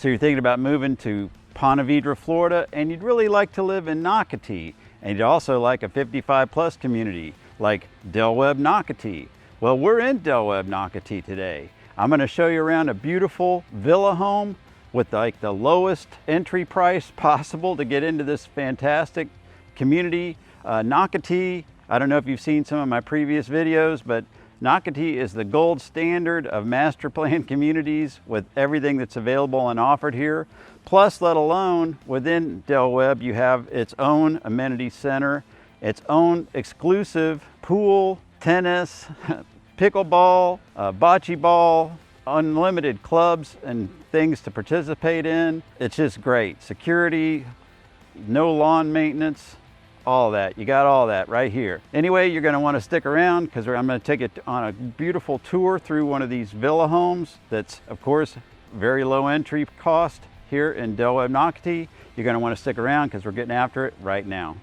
So you're thinking about moving to Ponte Vedra, Florida, and you'd really like to live in Nocatee, and you'd also like a 55+ community like Webb Nocatee. Well, we're in Webb Nocatee today. I'm going to show you around a beautiful villa home with like the lowest entry price possible to get into this fantastic community. Nocatee, I don't know if you've seen some of my previous videos, but Nocatee is the gold standard of master plan communities with everything that's available and offered here. Plus, let alone within Webb, you have its own amenity center, its own exclusive pool, tennis, pickleball, bocce ball, unlimited clubs and things to participate in. It's just great. Security, no lawn maintenance, all that. You got all that right here. Anyway, you're going to want to stick around because I'm going to take it on a beautiful tour through one of these villa homes that's, of course, very low entry cost here in Webb Nocatee. You're going to want to stick around because we're getting after it right now.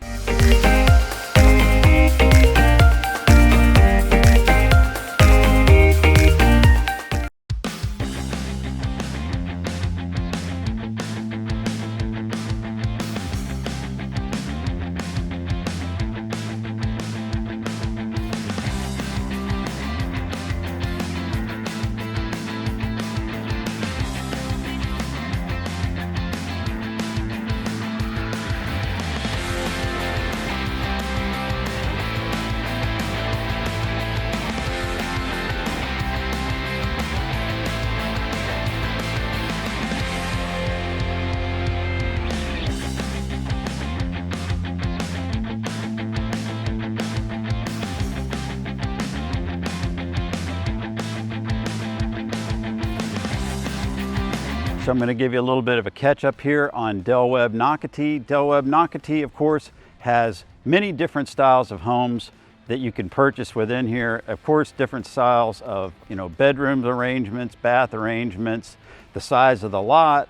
So I'm going to give you a little bit of a catch up here on Webb Nocatee. Webb Nocatee, of course, has many different styles of homes that you can purchase within here. Of course, different styles of, bedroom arrangements, bath arrangements, the size of the lot,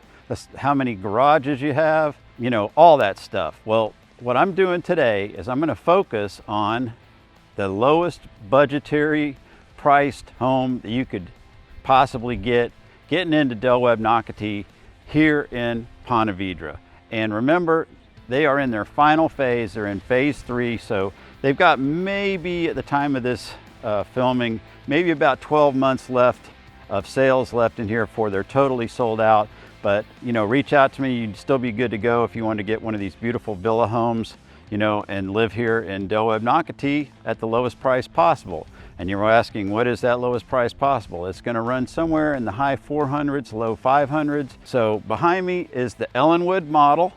how many garages you have, all that stuff. Well, what I'm doing today is I'm going to focus on the lowest budgetary priced home that you could possibly getting into Webb Nocatee here in Ponte Vedra. And remember, they are in their final phase. They're in phase 3, so they've got maybe at the time of this filming, maybe about 12 months left of sales left in here before they're totally sold out. But reach out to me. You'd still be good to go if you want to get one of these beautiful villa homes, and live here in Webb Nocatee at the lowest price possible. And you're asking, what is that lowest price possible? It's going to run somewhere in the high 400s, low 500s. So behind me is the Ellenwood model.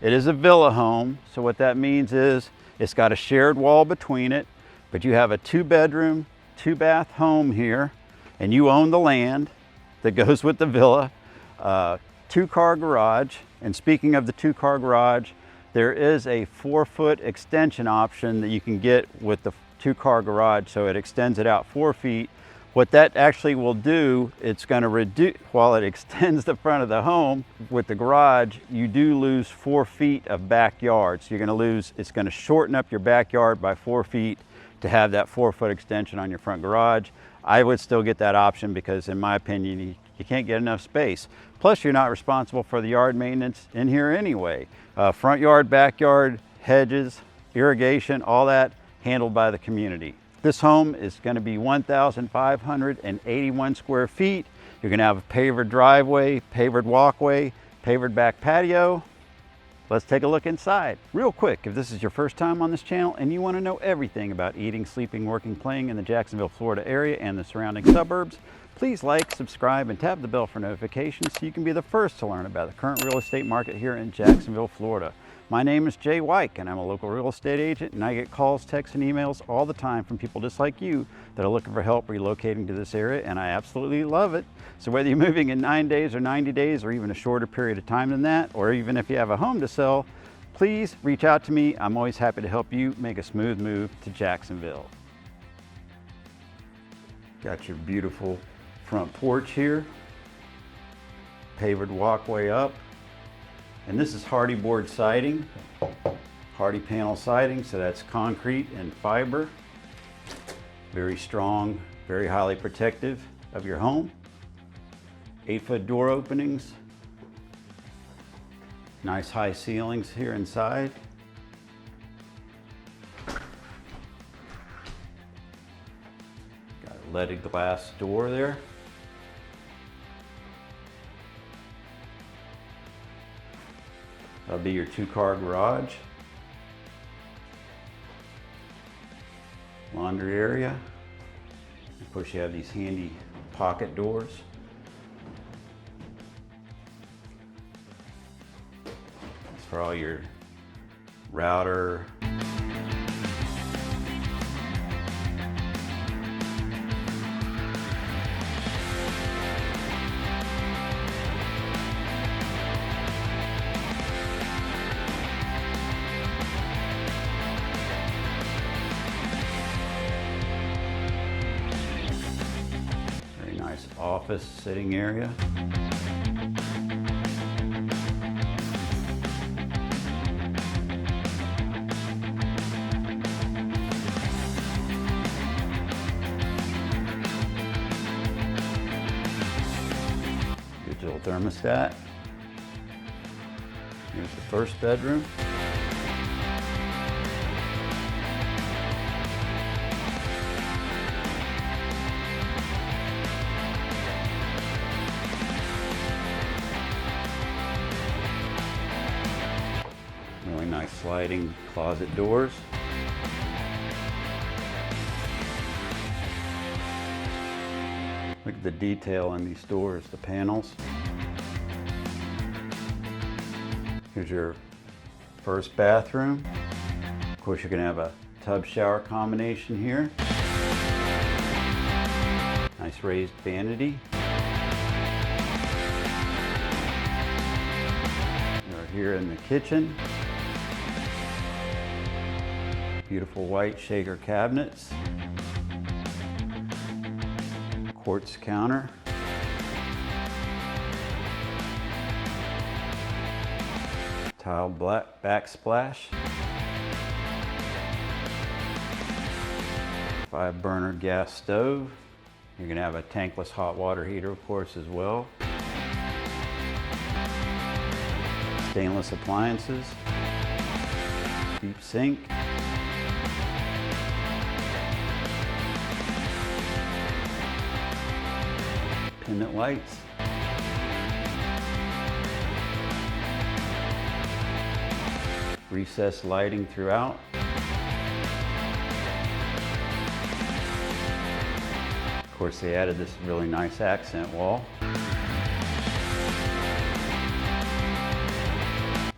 It is a villa home. So what that means is it's got a shared wall between it, but you have a 2-bedroom, 2-bath home here, and you own the land that goes with the villa. 2-car garage. And speaking of the 2-car garage, there is a 4-foot extension option that you can get with the 2-car garage, so it extends it out 4 feet. What that actually will do, it's going to reduce, while it extends the front of the home with the garage, you do lose 4 feet of backyard. So you're going to lose, it's going to shorten up your backyard by 4 feet to have that 4-foot extension on your front garage. I would still get that option because in my opinion, you can't get enough space. Plus you're not responsible for the yard maintenance in here anyway. Front yard, backyard, hedges, irrigation, all that handled by the community. This home is going to be 1,581 square feet. You're going to have a pavered driveway, pavered walkway, pavered back patio. Let's take a look inside. Real quick, if this is your first time on this channel and you want to know everything about eating, sleeping, working, playing in the Jacksonville, Florida area and the surrounding suburbs, please like, subscribe, and tap the bell for notifications so you can be the first to learn about the current real estate market here in Jacksonville, Florida. My name is Jay Wike, and I'm a local real estate agent, and I get calls, texts, and emails all the time from people just like you that are looking for help relocating to this area, and I absolutely love it. So whether you're moving in 9 days or 90 days or even a shorter period of time than that, or even if you have a home to sell, please reach out to me. I'm always happy to help you make a smooth move to Jacksonville. Got your beautiful front porch here, pavered walkway up. And this is hardy board siding, hardy panel siding, so that's concrete and fiber. Very strong, very highly protective of your home. 8-foot door openings. Nice high ceilings here inside. Got a leaded glass door there. That'll be your 2-car garage. Laundry area. Of course, you have these handy pocket doors. That's for all your router. Office sitting area. Digital thermostat. Here's the first bedroom. Really nice sliding closet doors. Look at the detail in these doors, the panels. Here's your first bathroom. Of course, you're going to have a tub shower combination here. Nice raised vanity. We're here in the kitchen. Beautiful white shaker cabinets. Quartz counter. Tiled black backsplash. 5-burner gas stove. You're gonna have a tankless hot water heater, of course, as well. Stainless appliances. Deep sink. Pendant lights. Recessed lighting throughout. Of course, they added this really nice accent wall.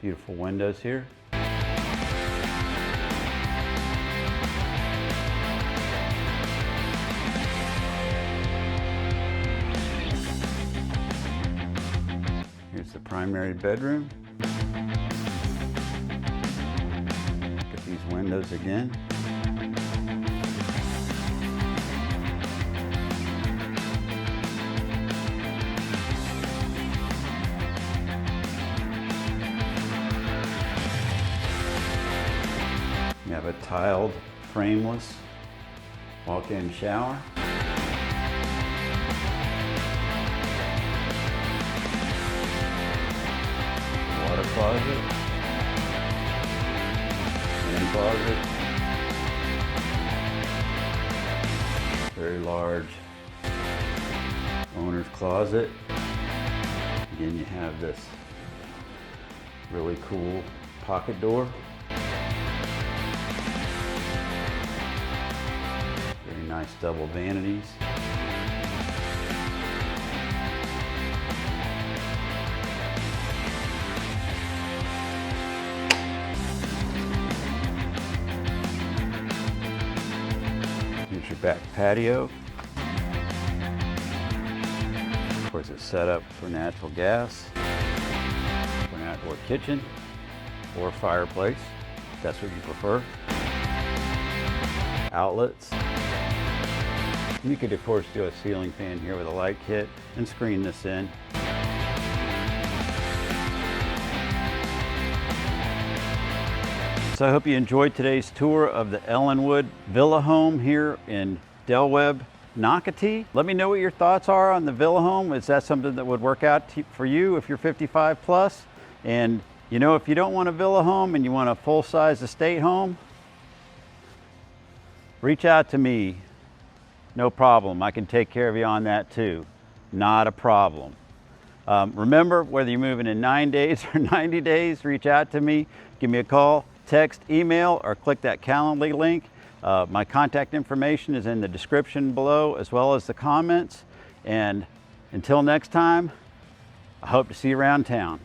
Beautiful windows here. Here's the primary bedroom. Look at these windows again. You have a tiled, frameless walk-in shower. Water closet. Linen closet. Very large owner's closet. Again, you have this really cool pocket door. Very nice double vanities. Here's your back patio. Of course, it's set up for natural gas, for an outdoor kitchen, or fireplace, if that's what you prefer. Outlets. You could, of course, do a ceiling fan here with a light kit and screen this in. So I hope you enjoyed today's tour of the Ellenwood Villa home here in Del Webb, Nocatee. Let me know what your thoughts are on the villa home. Is that something that would work out for you if you're 55 plus? And you know, if you don't want a villa home and you want a full-size estate home, reach out to me. No problem. I can take care of you on that too. Not a problem. Remember, whether you're moving in 9 days or 90 days, reach out to me. Give me a call, text, email, or click that Calendly link. My contact information is in the description below, as well as the comments. And until next time, I hope to see you around town.